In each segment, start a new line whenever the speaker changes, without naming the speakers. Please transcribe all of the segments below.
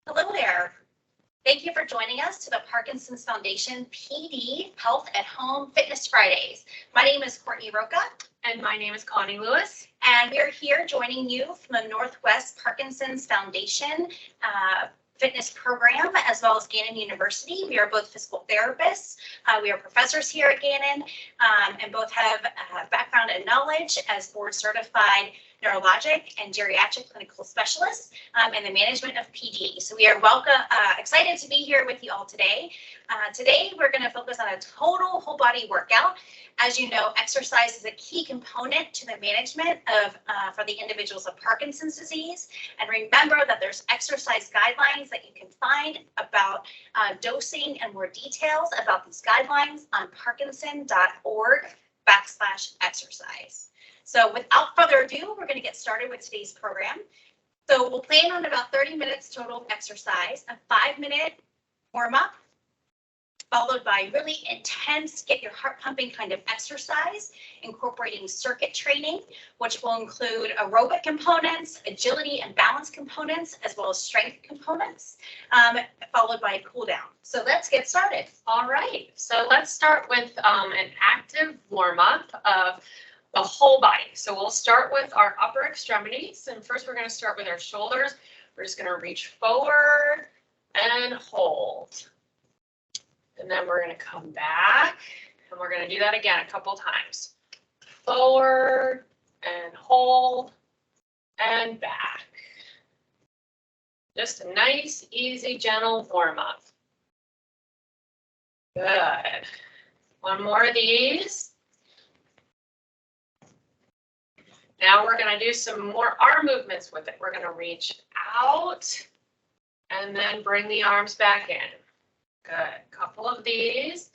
Hello there. Thank you for joining us to the Parkinson's Foundation PD Health at Home Fitness Fridays. My name is Courtney Roca.
And my name is Connie Lewis.
And we're here joining you from the Northwest Parkinson's Foundation fitness program, as well as Gannon University. We are both physical therapists. We are professors here at Gannon and both have background and knowledge as board certified neurologic and geriatric clinical specialists in the management of PD. So we are excited to be here with you all today. Today, we're going to focus on a total whole body workout. As you know, exercise is a key component to the management of for the individuals of Parkinson's disease. And remember that there's exercise guidelines that you can find about dosing and more details about these guidelines on parkinson.org/exercise. So without further ado, we're going to get started with today's program. So we'll plan on about 30 minutes total of exercise, a 5-minute warm-up, followed by really intense, get your heart pumping kind of exercise, incorporating circuit training, which will include aerobic components, agility and balance components, as well as strength components, followed by a cool down. So let's get started.
All right, so let's start with an active warm-up of the whole body. So we'll start with our upper extremities, and first we're going to start with our shoulders. We're just going to reach forward and hold. And then we're going to come back, and we're going to do that again a couple times. Forward and hold and back. Just a nice, easy, gentle warm-up. Good. One more of these. Now we're going to do some more arm movements with it. We're going to reach out and then bring the arms back in. Good. Couple of these.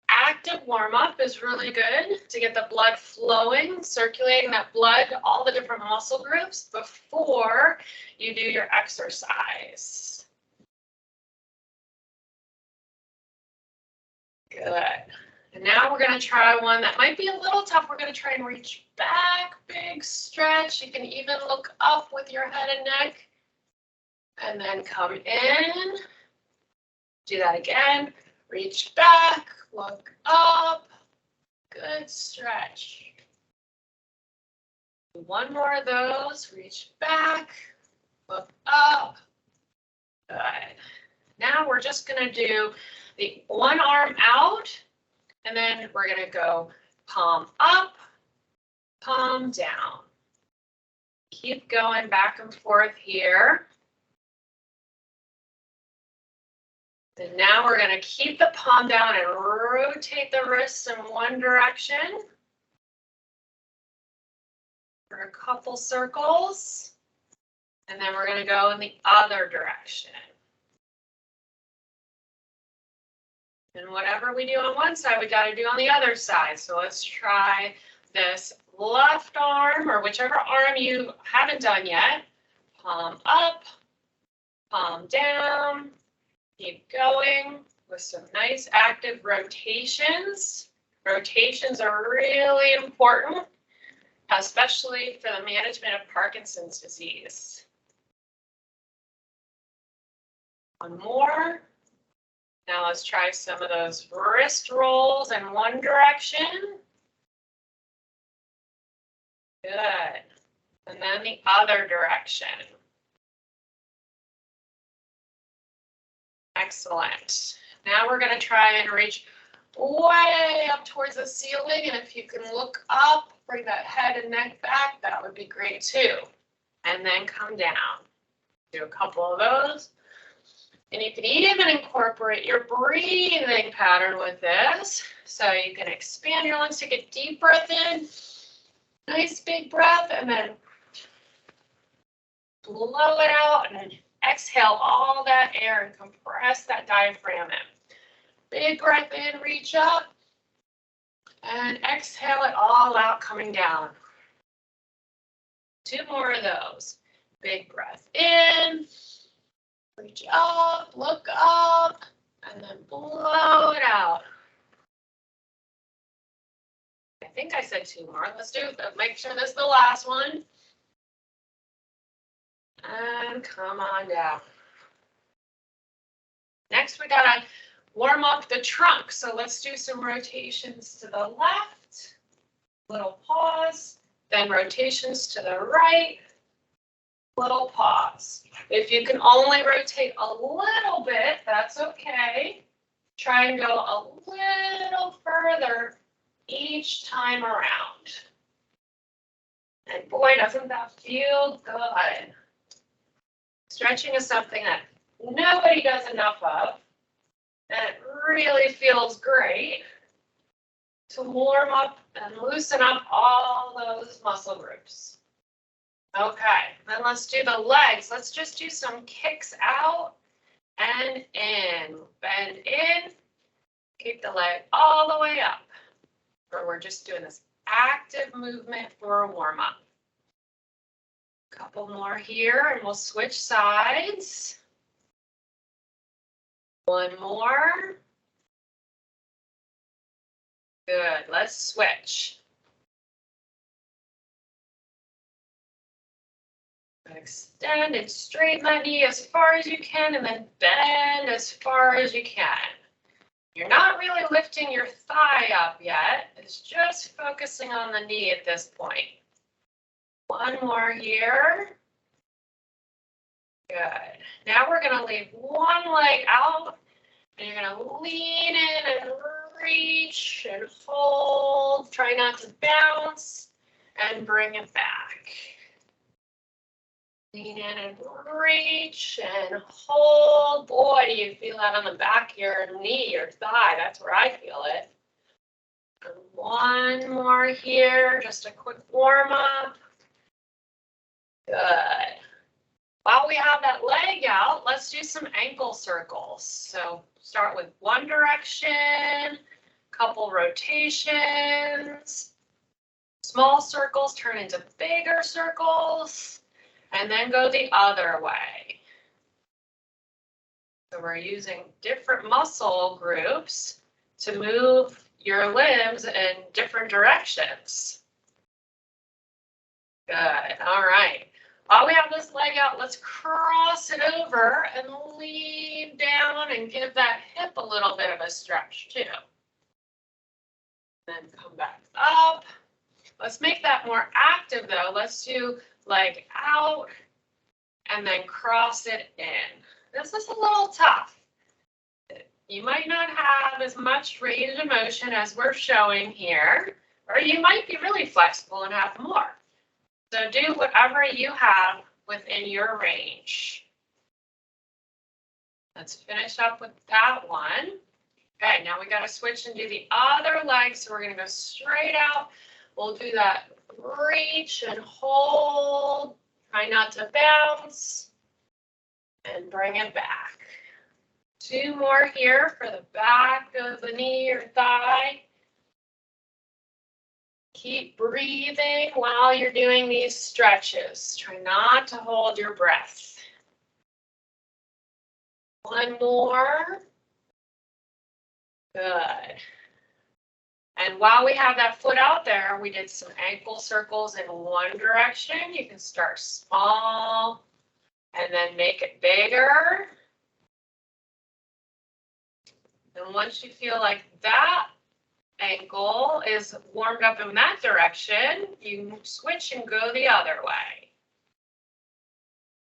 Active warm-up is really good to get the blood flowing, circulating that blood to all the different muscle groups before you do your exercise. Good. And now we're going to try one that might be a little tough. We're going to try and reach back, big stretch. You can even look up with your head and neck. And then come in. Do that again. Reach back, look up. Good stretch. One more of those. Reach back, look up. Good. Now we're just going to do the one arm out. And then we're going to go palm up, palm down. Keep going back and forth here. And now we're going to keep the palm down and rotate the wrists in one direction for a couple circles. And then we're going to go in the other direction. And whatever we do on one side, we got to do on the other side. So let's try this left arm, or whichever arm you haven't done yet. Palm up, palm down. Keep going with some nice active rotations. Rotations are really important, especially for the management of Parkinson's disease. One more. Now let's try some of those wrist rolls in one direction. Good. And then the other direction. Excellent. Now we're going to try and reach way up towards the ceiling. And if you can look up, bring that head and neck back, that would be great too. And then come down. Do a couple of those. And you can even incorporate your breathing pattern with this. So you can expand your lungs, take a deep breath in, nice big breath, and then blow it out and exhale all that air and compress that diaphragm in. Big breath in, reach up, and exhale it all out, coming down. 2 more of those. Big breath in. Reach up, look up, and then blow it out. I think I said 2 more. Let's do it. Make sure this is the last one. And come on down. Next, we gotta warm up the trunk. So let's do some rotations to the left, little pause, then rotations to the right, little pause. If you can only rotate a little bit, that's okay. Try and go a little further each time around. And boy, doesn't that feel good. Stretching is something that nobody does enough of. And it really feels great to warm up and loosen up all those muscle groups. Okay, then let's do the legs. Let's just do some kicks out and in. Bend in, keep the leg all the way up. Or we're just doing this active movement for a warm up. Couple more here and we'll switch sides. One more. Good, let's switch. Extend and straighten that knee as far as you can and then bend as far as you can. You're not really lifting your thigh up yet. It's just focusing on the knee at this point. One more here. Good. Now we're going to leave one leg out and you're going to lean in and reach and hold. Try not to bounce and bring it back. Lean in and reach and hold. Boy, do you feel that on the back of your knee or thigh. That's where I feel it. And one more here, just a quick warm up. Good. While we have that leg out, let's do some ankle circles. So start with one direction, couple rotations, small circles turn into bigger circles, and then go the other way. So we're using different muscle groups to move your limbs in different directions. Good, all right. While we have this leg out, let's cross it over and lean down and give that hip a little bit of a stretch too. Then come back up. Let's make that more active though. Let's do leg out and then cross it in. This is a little tough. You might not have as much range of motion as we're showing here, or you might be really flexible and have more. So do whatever you have within your range. Let's finish up with that one. Okay, now we got to switch and do the other leg. So we're going to go straight out. We'll do that reach and hold. Try not to bounce. And bring it back. Two more here for the back of the knee or thigh. Keep breathing while you're doing these stretches. Try not to hold your breath. One more. Good. And while we have that foot out there, we did some ankle circles in one direction. You can start small and then make it bigger. And once you feel like that ankle is warmed up in that direction, you switch and go the other way.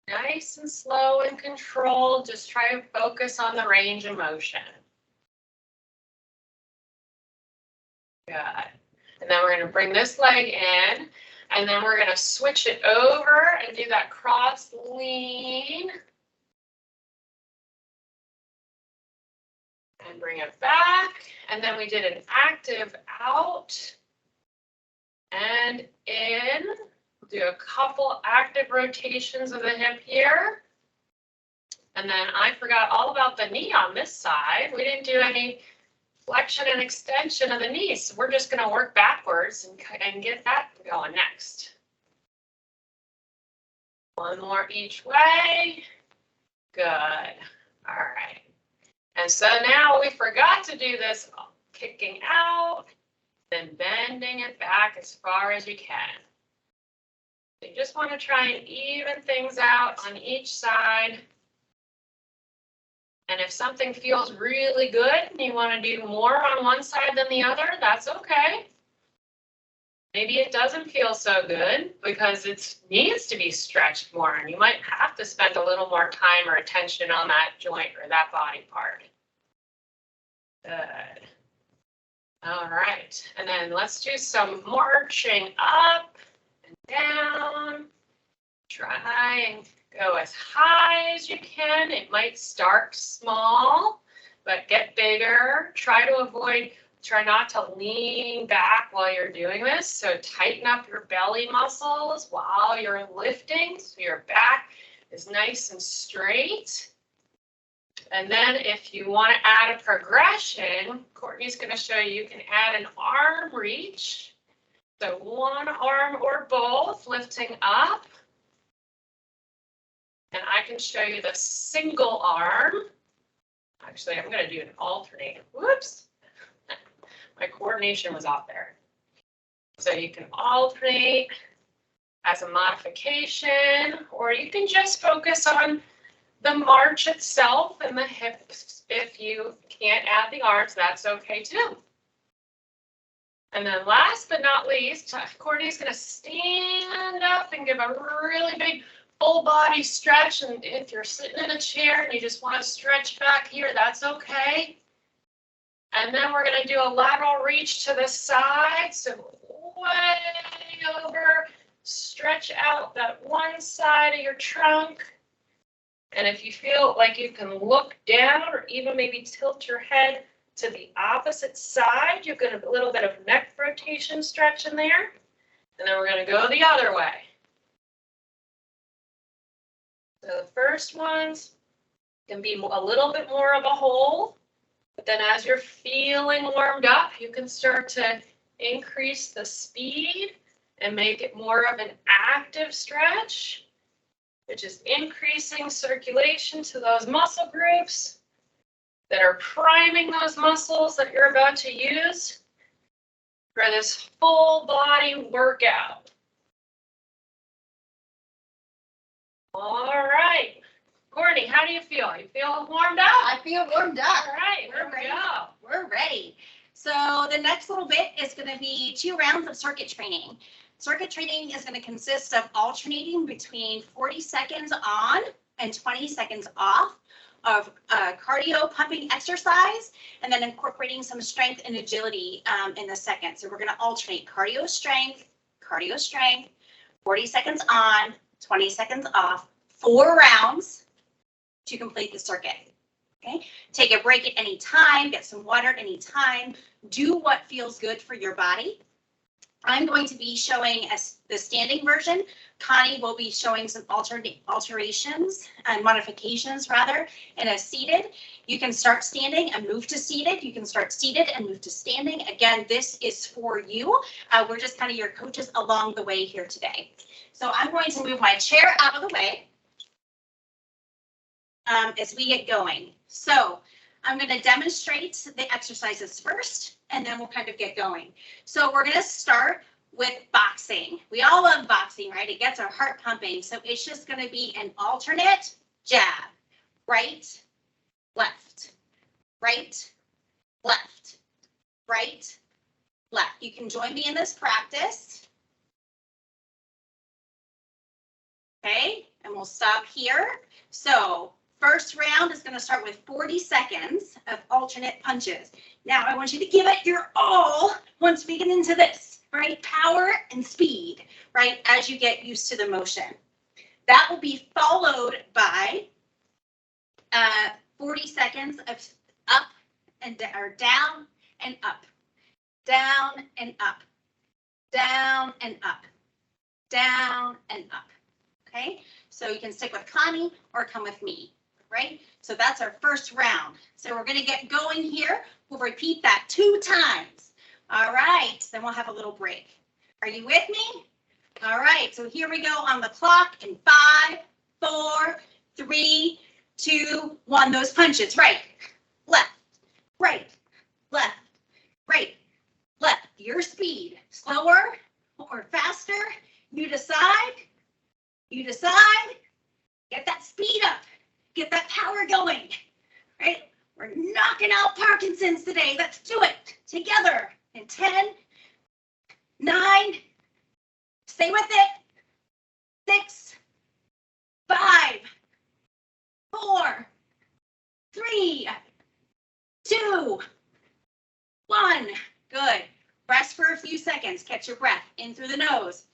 Nice and slow and controlled. Just try and focus on the range of motion. Good. And then we're going to bring this leg in, and then we're going to switch it over and do that cross lean. And bring it back. And then we did an active out and in. We'll do a couple active rotations of the hip here. And then I forgot all about the knee on this side. We didn't do any flexion and extension of the knee. So we're just going to work backwards and get that going next. One more each way. Good. All right. And so now we forgot to do this kicking out, then bending it back as far as you can. So you just want to try and even things out on each side And if something feels really good and you want to do more on one side than the other, that's okay. Maybe it doesn't feel so good because it needs to be stretched more, and you might have to spend a little more time or attention on that joint or that body part. Good. All right, and then let's do some marching up and down. Try and go as high as you can. It might start small, but get bigger. Try not to lean back while you're doing this. So tighten up your belly muscles while you're lifting, so your back is nice and straight. And then if you want to add a progression, Courtney's going to show you can add an arm reach. So one arm or both lifting up. And I can show you the single arm. Actually, I'm going to do an alternate. Whoops. My coordination was off there. So you can alternate as a modification, or you can just focus on the march itself and the hips. If you can't add the arms, that's okay too. And then last but not least, Courtney's going to stand up and give a really big full body stretch. And if you're sitting in a chair and you just want to stretch back here, that's okay. And then we're going to do a lateral reach to the side. So way over, stretch out that one side of your trunk. And if you feel like you can look down or even maybe tilt your head to the opposite side, you'll get a little bit of neck rotation stretch in there. And then we're going to go the other way. So the first ones can be a little bit more of a hold, but then as you're feeling warmed up, you can start to increase the speed and make it more of an active stretch, which is increasing circulation to those muscle groups that are priming those muscles that you're about to use for this full body workout. All right. Courtney, how do you feel? You feel warmed up?
I feel warmed up.
All right, here we go.
We're ready. So the next little bit is going to be 2 rounds of circuit training. Circuit training is going to consist of alternating between 40 seconds on and 20 seconds off of cardio pumping exercise, and then incorporating some strength and agility in the second. So we're going to alternate cardio strength, 40 seconds on, 20 seconds off, 4 rounds to complete the circuit. Okay, take a break at any time, get some water at any time, do what feels good for your body. I'm going to be showing the standing version. Connie will be showing some alterations and modifications rather in a seated. You can start standing and move to seated. You can start seated and move to standing. Again, this is for you. We're just kind of your coaches along the way here today. So I'm going to move my chair out of the way as we get going. So I'm going to demonstrate the exercises first, and then we'll kind of get going. So we're going to start with boxing. We all love boxing, right? It gets our heart pumping. So it's just going to be an alternate jab, right, left, right, left, right, left. You can join me in this practice. Okay, and we'll stop here. So first round is going to start with 40 seconds of alternate punches. Now I want you to give it your all once we get into this, right? Power and speed, right? As you get used to the motion. That will be followed by 40 seconds of up and or down and up, down and up, down and up, down and up. Okay, so you can stick with Connie or come with me. Right? So that's our first round. So we're going to get going here. We'll repeat that 2 times. All right, then we'll have a little break. Are you with me? All right, so here we go on the clock in 5, 4, 3, 2, 1. Those punches, right, left, right, left, right, left. Your speed, slower or faster, you decide. You decide. Get that speed up. Get that power going, Right? We're knocking out Parkinson's today. Let's do it together in 10, 9, stay with it, 6, 5, 4, 3, 2, 1. Good. Rest for a few seconds. Catch your breath in through the nose.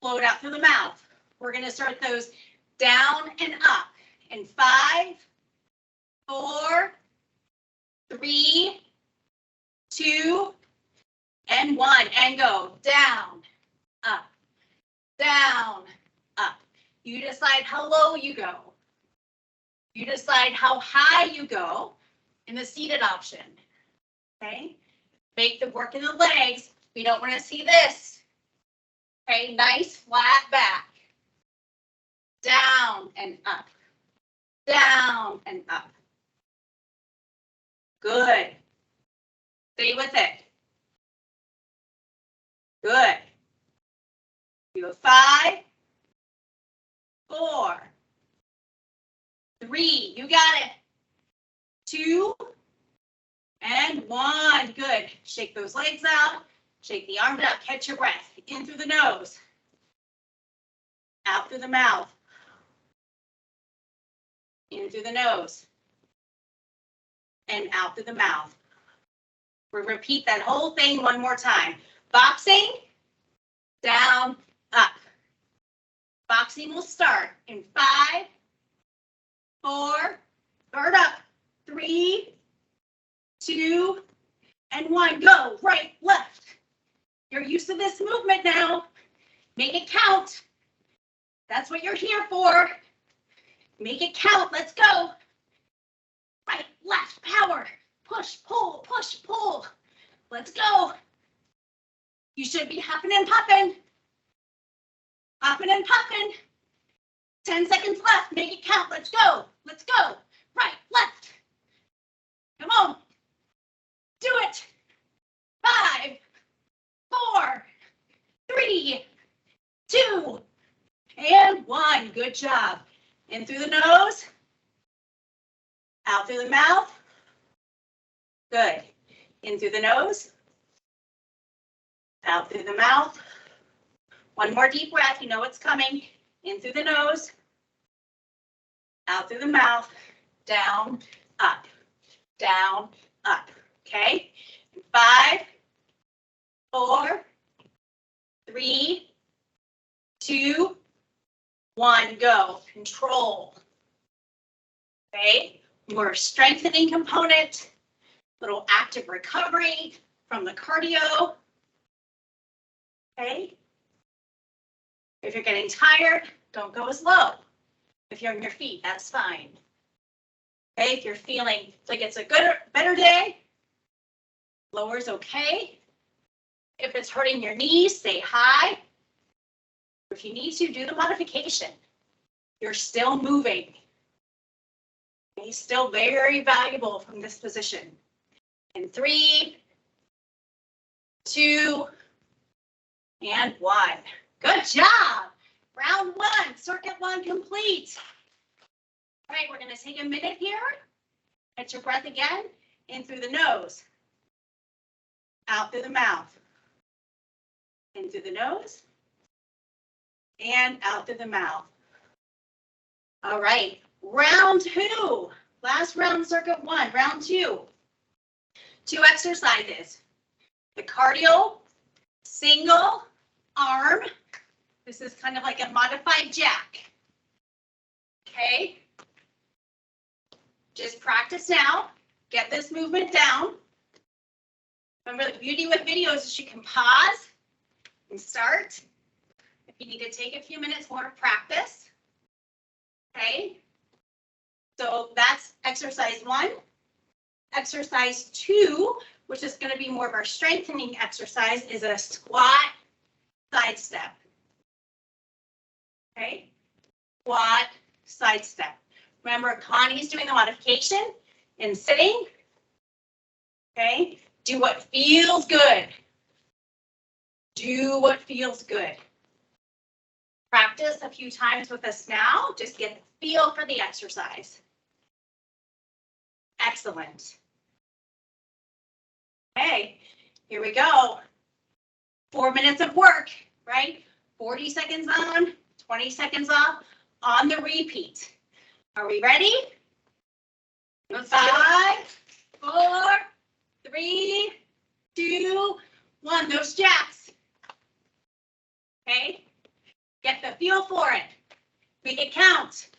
Blow it out through the mouth. We're going to start those down and up in 5, 4, 3, 2, and 1. And go down, up, down, up. You decide how low you go. You decide how high you go in the seated option. Okay? Make the work in the legs. We don't want to see this. Okay, nice flat back. Down and up. Down and up. Good. Stay with it. Good. You go 5, 4, 3. You got it. 2, and 1. Good. Shake those legs out. Shake the arms out. Catch your breath. In through the nose. Out through the mouth. In through the nose. And out through the mouth. We'll repeat that whole thing one more time. Boxing, down, up. Boxing will start in 5, 4, guard up, 3, 2, and 1. Go. Right, left. You're used to this movement now. Make it count. That's what you're here for. Make it count. Let's go. Right, left, power. Push, pull, push, pull. Let's go. You should be hopping and popping. Hopping and popping. 10 seconds left. Make it count. Let's go. Let's go. Right, left. Come on. Do it. 5, 4, 3, 2, and 1. Good job. In through the nose. Out through the mouth. Good. In through the nose. Out through the mouth. One more deep breath. You know what's coming. In through the nose. Out through the mouth. Down, up. Down, up. Okay? 5, 4, 3, 2, 1. Go. Control. Okay? More strengthening component. Little active recovery from the cardio. Okay? If you're getting tired, don't go as low. If you're on your feet, that's fine. Okay? If you're feeling like it's a better day, lower is okay. If it's hurting your knees, stay high. If you need to, do the modification. You're still moving. Okay? Still very valuable from this position. In 3, 2, and 1. Good job. Round 1, circuit 1 complete. All right, we're going to take a minute here. Catch your breath again. In through the nose. Out through the mouth. In through the nose. And out through the mouth. All right, round 2. Last round, circuit 1. Round 2. 2 exercises. The cardio, single arm. This is kind of like a modified jack. Okay. Just practice now. Get this movement down. Remember, the beauty with videos is you can pause and start. If you need to take a few minutes more to practice. Okay. So that's exercise 1. Exercise 2, which is going to be more of our strengthening exercise, is a squat side step. Okay, squat side step. Remember, Connie's doing the modification in sitting. Okay, do what feels good. Do what feels good. Practice a few times with us now. Just get the feel for the exercise. Excellent. Okay, here we go. 4 minutes of work, right? 40 seconds on, 20 seconds off on the repeat. Are we ready? 5, 4, 3, 2, 1. Those jacks. Okay, get the feel for it. Make it count.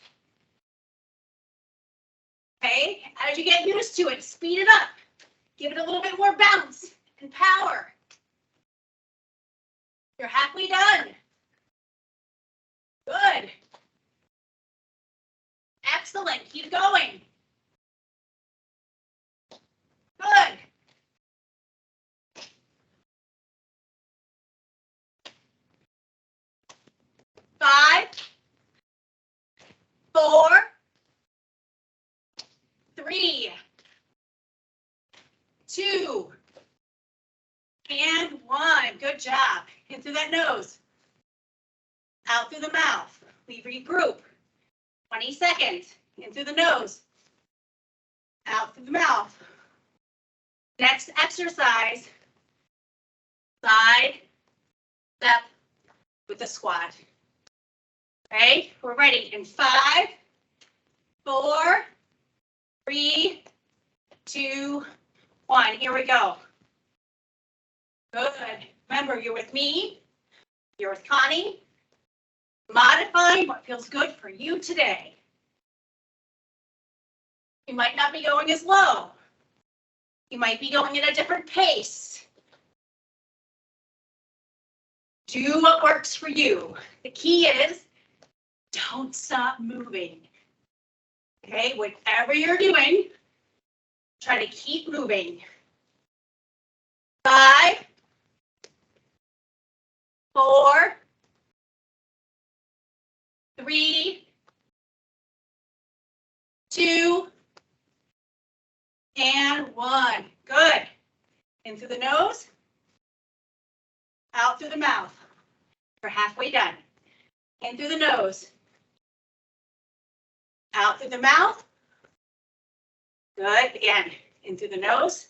Okay, as you get used to it, speed it up. Give it a little bit more bounce and power. You're halfway done. Good. Excellent. Keep going. Good. 5, 4, 3, 2, and 1. Good job. In through that nose. Out through the mouth. We regroup. 20 seconds. In through the nose. Out through the mouth. Next exercise. Side step with the squat. Okay, we're ready in 5, 4, 3, 2, 1. Here we go. Good. Remember, you're with me. You're with Connie. Modifying what feels good for you today. You might not be going as low. You might be going at a different pace. Do what works for you. The key is don't stop moving. Okay, whatever you're doing, try to keep moving. 5, 4, 3, 2, and 1. Good. In through the nose, out through the mouth. We're halfway done. In through the nose, out through the mouth. Good. Again, in through the nose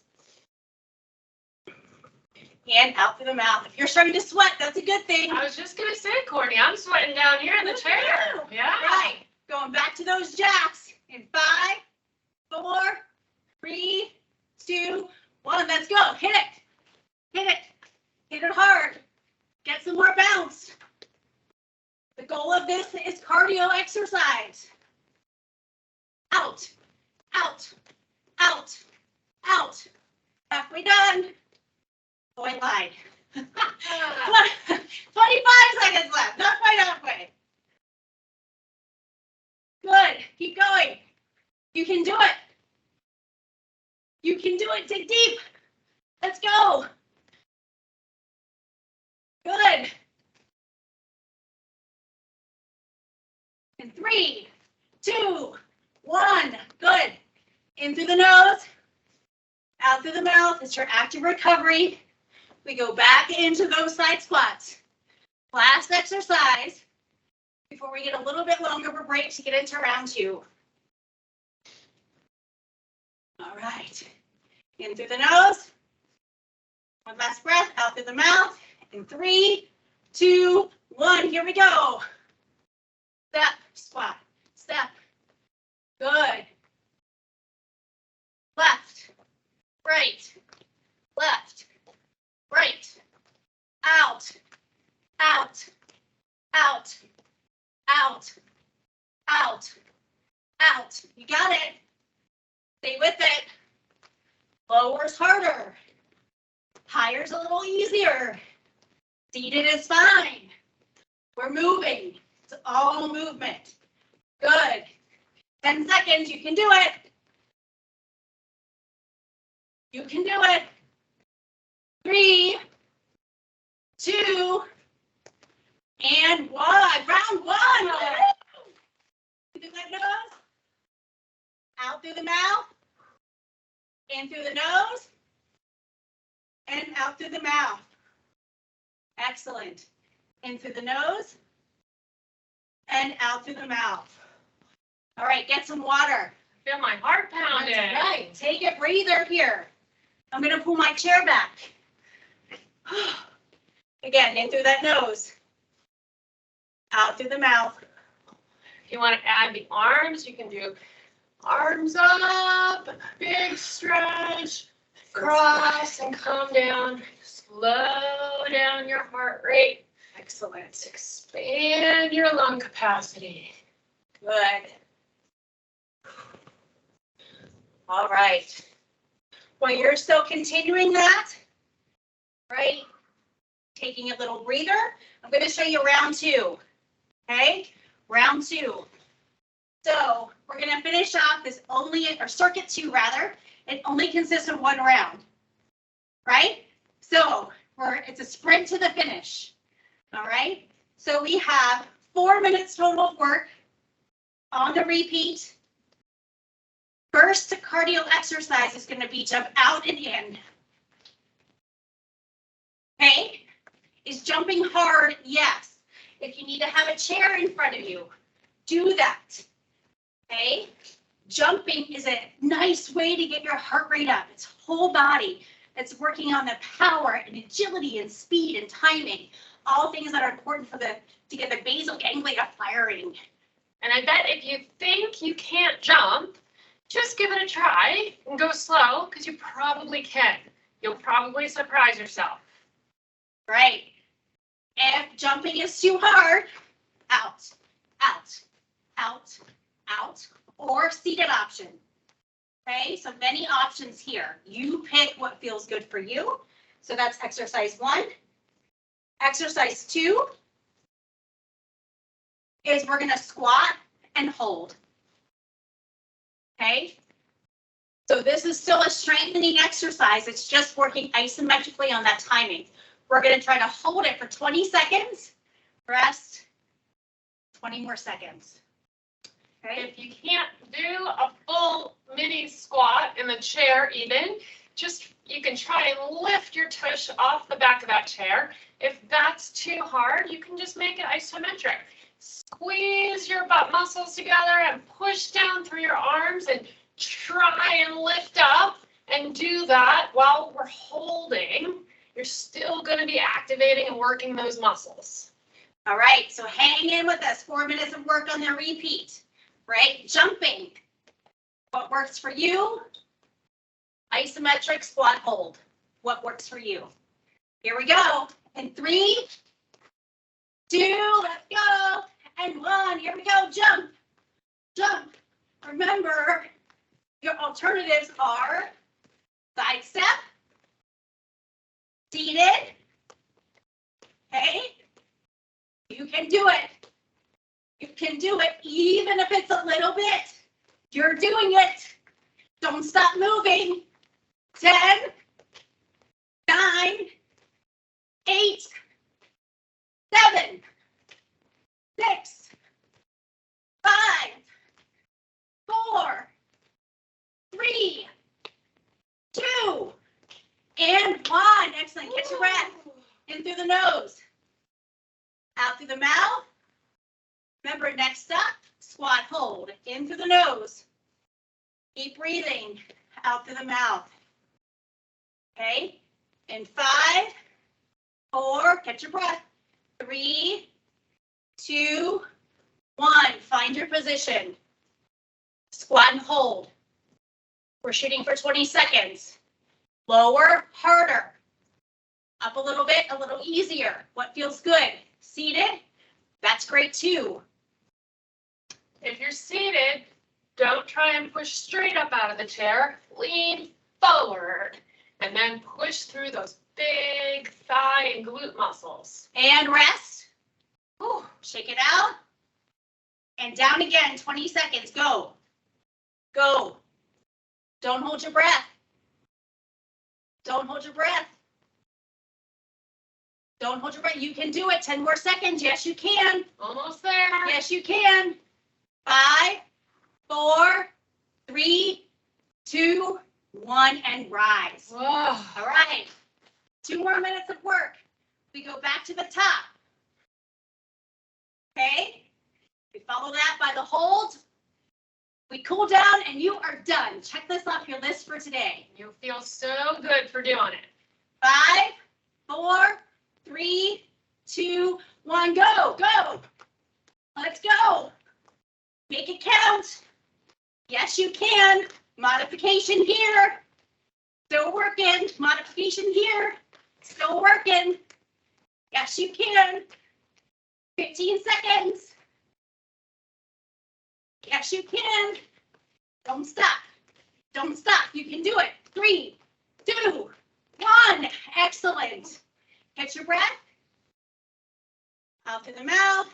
and out through the mouth. If you're starting to sweat, that's a good thing.
I was just gonna say, Courtney, I'm sweating down here in the chair. Yeah.
Right. Going back to those jacks in 5, 4, 3, 2, 1. Let's go. Hit it. Hit it. Hit it hard. Get some more bounce. The goal of this is cardio exercise. Out, out, out, out. Halfway done. Oh, I lied. 25 seconds left. Not quite halfway. Good. Keep going. You can do it. You can do it. Dig deep. Let's go. Good. And 3, 2, 1. Good. In through the nose, out through the mouth. It's your active recovery. We go back into those side squats. Last exercise before we get a little bit longer of a break to get into round 2. All right. In through the nose. One last breath, out through the mouth. In 3, 2, 1. Here we go. Step, squat, step. Good. Left, right, left, right. Out, out, out, out, out, out. You got it. Stay with it. Lower's harder. Higher's a little easier. Seated is fine. We're moving. It's all movement. Good. 10 seconds. You can do it. You can do it. 3, 2, and 1. Round 1. Through that nose. Out through the mouth. In through the nose. And out through the mouth. Excellent. In through the nose. And out through the mouth. All right, get some water.
Feel my heart pounding.
That's right. Take a breather here. I'm going to pull my chair back. Again, in through that nose. Out through the mouth.
If you want to add the arms, you can do arms up, big stretch, cross and come down. Slow down your heart rate.
Excellent.
Expand your lung capacity.
Good. All right. While you're still continuing that, right, taking a little breather, I'm going to show you round 2. Okay, round 2. So we're going to finish off this or circuit 2 rather. It only consists of 1 round, right? So it's a sprint to the finish. All right. So we have 4 minutes total of work on the repeat. First cardio exercise is going to be jump out and in. Okay. Is jumping hard? Yes. If you need to have a chair in front of you, do that. Okay. Jumping is a nice way to get your heart rate up. It's whole body. It's working on the power and agility and speed and timing. All things that are important to get the basal ganglia firing.
And I bet if you think you can't jump, just give it a try and go slow, because you probably can. You'll probably surprise yourself.
Right. If jumping is too hard, out, out, out, out, or seated option. Okay, so many options here. You pick what feels good for you. So that's exercise 1. Exercise 2 is we're going to squat and hold. Okay, so this is still a strengthening exercise. It's just working isometrically on that timing. We're going to try to hold it for 20 seconds, rest, 20 more seconds. Okay.
If you can't do a full mini squat in the chair even, you can try and lift your tush off the back of that chair. If that's too hard, you can just make it isometric. Squeeze your butt muscles together and push down through your arms and try and lift up, and do that while we're holding. You're still going to be activating and working those muscles.
All right, so hang in with us. 4 minutes of work on the repeat, right? Jumping. What works for you? Isometric squat hold. What works for you? Here we go. In 3, 2, let's go. And 1, here we go. Jump, jump. Remember, your alternatives are side step, seated. Okay, you can do it. You can do it even if it's a little bit. You're doing it. Don't stop moving. 10, 9, 8, 7, 6, 5, 4, 3, 2, and 1. Excellent. Catch your breath. In through the nose. Out through the mouth. Remember, next up, squat hold. In through the nose. Keep breathing. Out through the mouth. Okay. In 5, 4, catch your breath. 3, 2, 1. Find your position. Squat and hold. We're shooting for 20 seconds. Lower, harder. Up a little bit, a little easier. What feels good? Seated? That's great too.
If you're seated, don't try and push straight up out of the chair. Lean forward and then push through those big thigh and glute muscles.
And rest. Ooh, shake it out. And down again, 20 seconds. Go. Go. Don't hold your breath. Don't hold your breath. Don't hold your breath. You can do it. 10 more seconds. Yes, you can.
Almost there.
Yes, you can. 5, 4, 3, 2, 1, and rise.
Whoa.
All right. 2 more minutes of work. We go back to the top. Okay. We follow that by the hold.
We cool down and you are done. Check this off your list for today.
You feel so good for doing it.
5, 4, 3, 2, 1, go, go. Let's go. Make it count. Yes, you can. Modification here. Still working. Modification here. Still working. Yes, you can. 15 seconds. Yes, you can. Don't stop. Don't stop. You can do it. 3, 2, 1. Excellent. Catch your breath. Out through the mouth.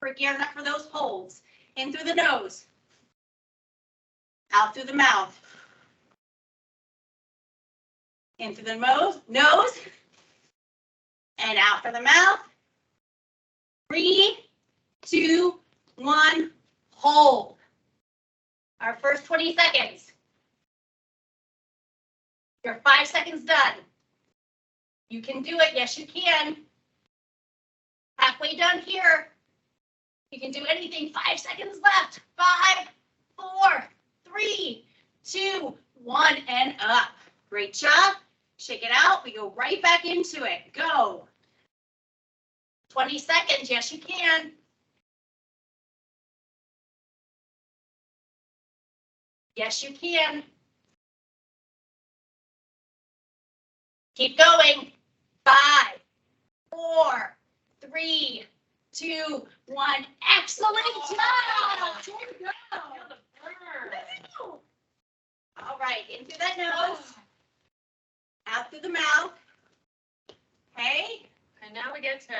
We're gearing up for those holds. In through the nose. Out through the mouth. In through the nose. And out through the mouth. 3, 2, 1. Hold. Our first 20 seconds. You're 5 seconds done. You can do it. Yes, you can. Halfway done here. You can do anything. 5 seconds left. 5, 4, 3, 2, 1, and up. Great job. Shake it out. We go right back into it. Go. 20 seconds. Yes, you can. Yes, you can. Keep going. 5, 4, 3, 2, 1. Excellent job. There you go. Woo. All right, in through that nose, out through the mouth. Okay.
And now we get to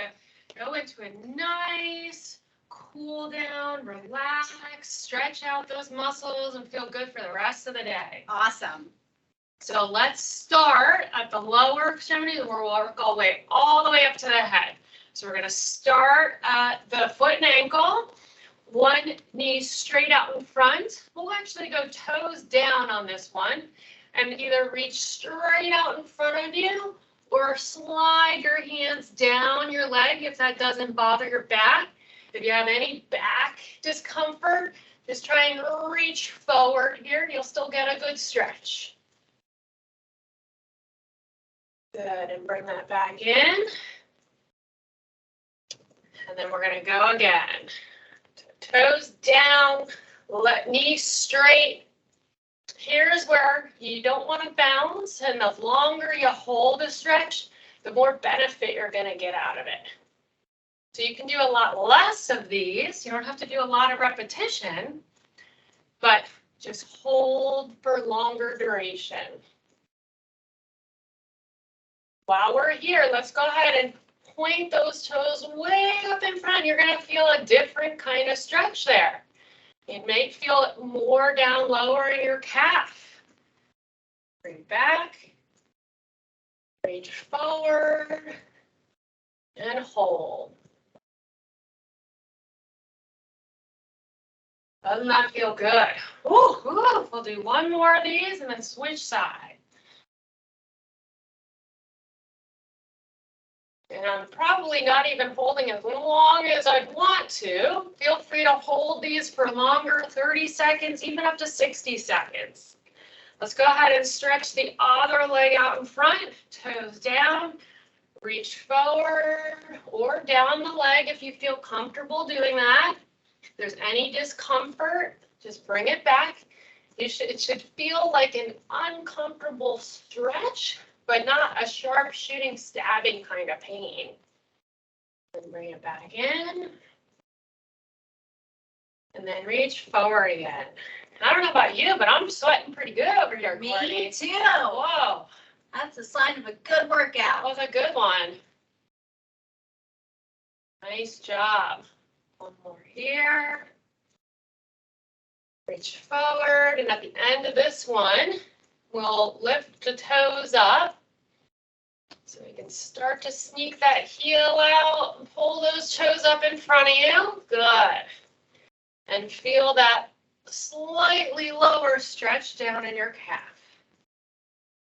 go into a nice cool down, relax, stretch out those muscles, and feel good for the rest of the day.
Awesome.
So let's start at the lower extremity, where we'll work all the way up to the head. So we're going to start at the foot and ankle. One knee straight out in front. We'll actually go toes down on this one and either reach straight out in front of you or slide your hands down your leg if that doesn't bother your back. If you have any back discomfort, just try and reach forward here. You'll still get a good stretch. Good, and bring that back in. And then we're going to go again. Toes down, knee straight. Here's where you don't want to bounce, and the longer you hold a stretch, the more benefit you're going to get out of it. So you can do a lot less of these. You don't have to do a lot of repetition, but just hold for longer duration. While we're here, let's go ahead and point those toes way up in front. You're going to feel a different kind of stretch there. You may feel it more down lower in your calf. Bring back, reach forward, and hold. Doesn't that feel good? Ooh, we'll do one more of these and then switch side. And I'm probably not even holding as long as I'd want to. Feel free to hold these for longer, 30 seconds, even up to 60 seconds. Let's go ahead and stretch the other leg out in front, toes down, reach forward or down the leg if you feel comfortable doing that. If there's any discomfort, just bring it back. It should feel like an uncomfortable stretch, but not a sharp shooting, stabbing kind of pain. And bring it back in. And then reach forward again. I don't know about you, but I'm sweating pretty good over here, Courtney.
Me too.
Whoa.
That's a sign of a good
That
workout.
was a good one. Nice job. One more here. Reach forward, and at the end of this one, we'll lift the toes up. So we can start to sneak that heel out and pull those toes up in front of you. Good. And feel that slightly lower stretch down in your calf.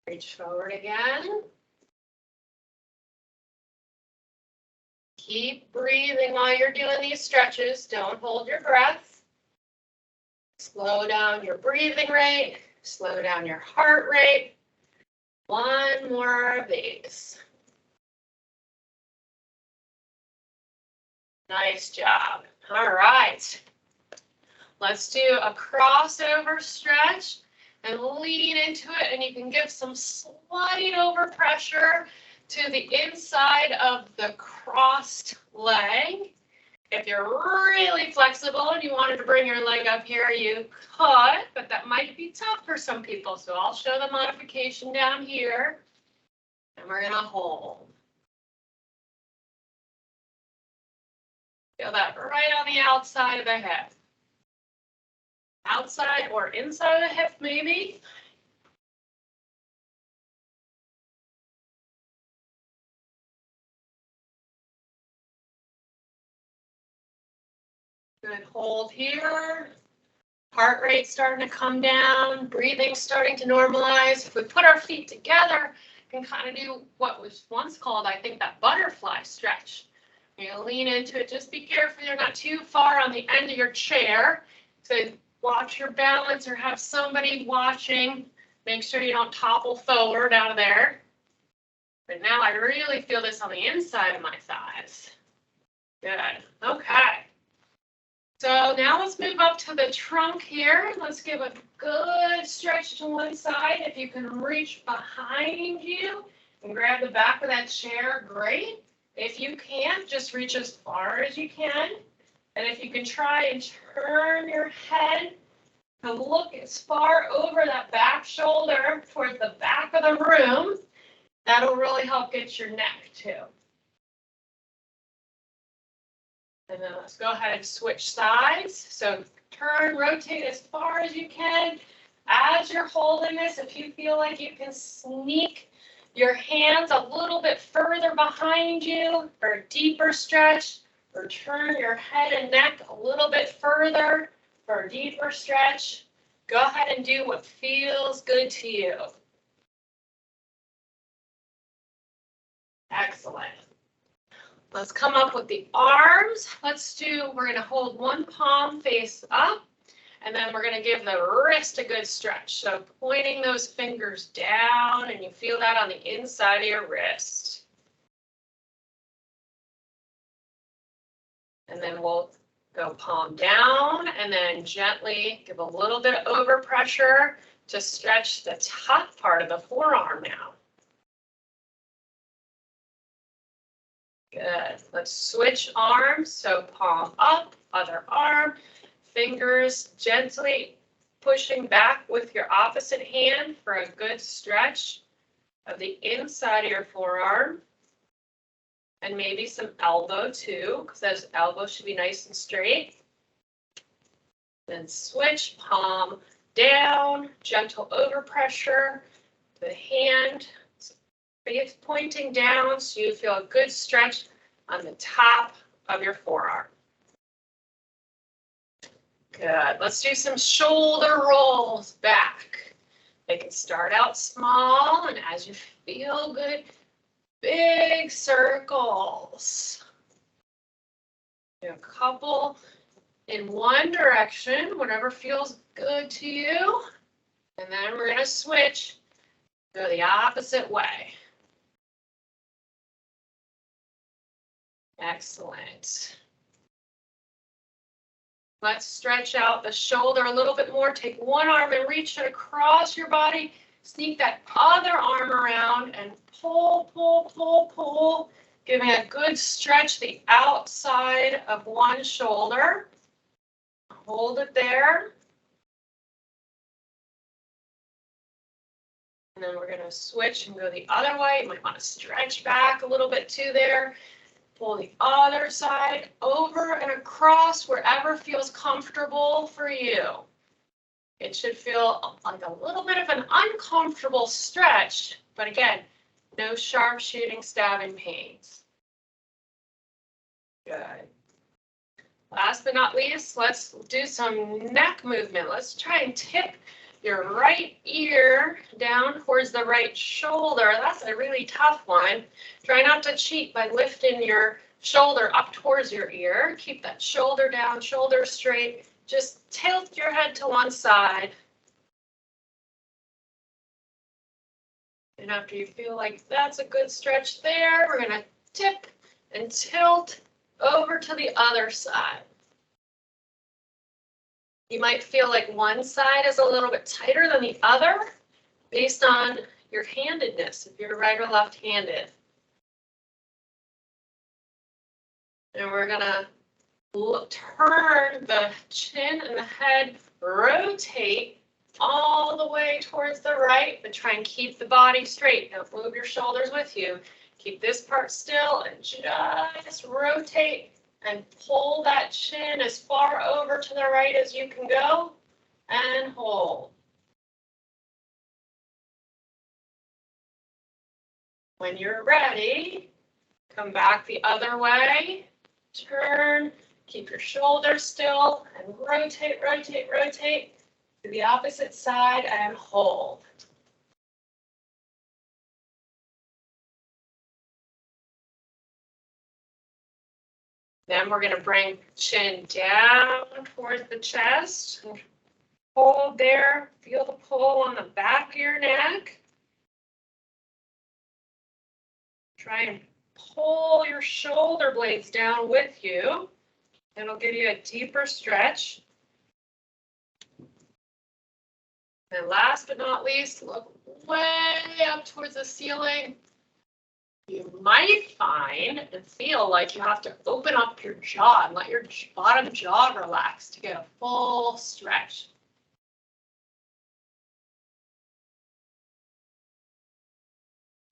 Reach forward again. Keep breathing while you're doing these stretches. Don't hold your breath. Slow down your breathing rate, slow down your heart rate. One more of these. Nice job. All right. Let's do a crossover stretch and lean into it, and you can give some slight overpressure to the inside of the crossed leg. If you're really flexible and you wanted to bring your leg up here, you could, but that might be tough for some people. So I'll show the modification down here, and we're gonna hold. Feel that right on the outside of the hip. Outside or inside of the hip, maybe. Good, hold here. Heart rate starting to come down, breathing starting to normalize. If we put our feet together, we can kind of do what was once called, I think, that butterfly stretch. You lean into it, just be careful you're not too far on the end of your chair. So watch your balance or have somebody watching. Make sure you don't topple forward out of there. But now I really feel this on the inside of my thighs. Good, okay. So now let's move up to the trunk here. Let's give a good stretch to one side. If you can reach behind you and grab the back of that chair, great. If you can't, just reach as far as you can. And if you can try and turn your head to look as far over that back shoulder towards the back of the room, that'll really help get your neck too. And then let's go ahead and switch sides. So turn, rotate as far as you can. As you're holding this, if you feel like you can sneak your hands a little bit further behind you for a deeper stretch, or turn your head and neck a little bit further for a deeper stretch, go ahead and do what feels good to you. Excellent. Let's come up with the arms. We're going to hold one palm face up, and then we're going to give the wrist a good stretch. So pointing those fingers down, and you feel that on the inside of your wrist. And then we'll go palm down, and then gently give a little bit of overpressure to stretch the top part of the forearm now. Good. Let's switch arms. So palm up, other arm, fingers gently pushing back with your opposite hand for a good stretch of the inside of your forearm. And maybe some elbow too, because those elbows should be nice and straight. Then switch, palm down, gentle overpressure, the hand it's pointing down so you feel a good stretch on the top of your forearm. Good. Let's do some shoulder rolls back. They can start out small, and as you feel good, big circles. Do a couple in one direction, whatever feels good to you. And then we're going to switch, go the opposite way. Excellent. Let's stretch out the shoulder a little bit more. Take one arm and reach it across your body. Sneak that other arm around and pull, pull, pull, pull. Giving a good stretch the outside of one shoulder. Hold it there. And then we're going to switch and go the other way. You might want to stretch back a little bit too there. Pull the other side over and across wherever feels comfortable for you. It should feel like a little bit of an uncomfortable stretch, but again, no sharp shooting, stabbing pains. Good. Last but not least, let's do some neck movement. Let's try and tip your right ear down towards the right shoulder. That's a really tough one. Try not to cheat by lifting your shoulder up towards your ear. Keep that shoulder down, shoulder straight. just tilt your head to one side. And after you feel like that's a good stretch there, we're going to tip and tilt over to the other side. You might feel like one side is a little bit tighter than the other based on your handedness, if you're right or left-handed. And we're going to turn the chin and the head, rotate all the way towards the right, but try and keep the body straight. Don't move your shoulders with you. Keep this part still and just rotate and pull that chin as far over to the right as you can go and hold. When you're ready, come back the other way, turn, keep your shoulders still, and rotate, rotate, rotate to the opposite side and hold. Then we're going to bring chin down towards the chest. Hold there. Feel the pull on the back of your neck. Try and pull your shoulder blades down with you. It'll give you a deeper stretch. And last but not least, look way up towards the ceiling. You might find and feel like you have to open up your jaw and let your bottom jaw relax to get a full stretch.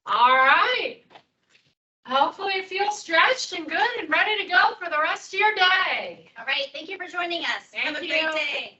All right. Hopefully you feel stretched and good and ready to go for the rest of your day.
All right, thank you for joining us. Have a
Thank
great
you.
day.